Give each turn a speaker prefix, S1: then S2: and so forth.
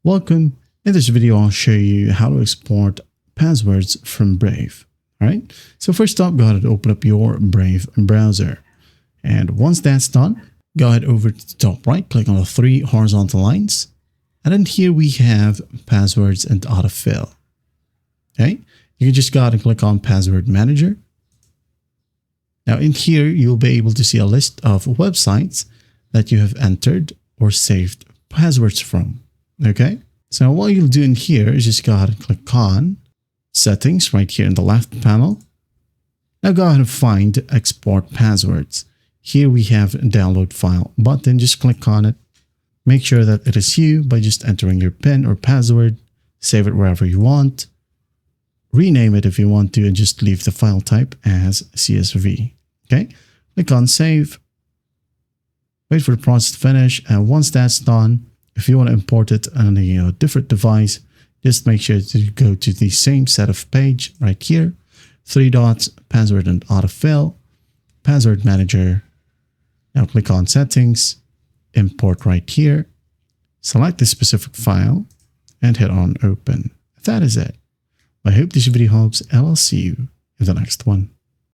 S1: Welcome. In this video, I'll show you how to export passwords from Brave. All right. So first up, go ahead and open up your Brave browser. And once that's done, go ahead over to the top right, click on the three horizontal lines. And then here we have passwords and autofill. Okay. You can just go ahead and click on Password Manager. Now in here, you'll be able to see a list of websites that you have entered or saved passwords from. Okay. So what you'll do in here is just go ahead and click on Settings right here in the left panel. Now go ahead and find Export Passwords. Here we have a download file button. Just click on it. Make sure that it is you by just entering your PIN or password. Save it wherever you want. Rename it if you want to and just leave the file type as CSV. Okay. Click on Save. Wait for the process to finish. And once that's done, if you want to import it on a different device, just make sure to go to the same setup page right here. 3 dots, password and autofill, password manager. Now click on Settings, import right here. Select the specific file and hit on Open. That is it. I hope this video helps, and I'll see you in the next one.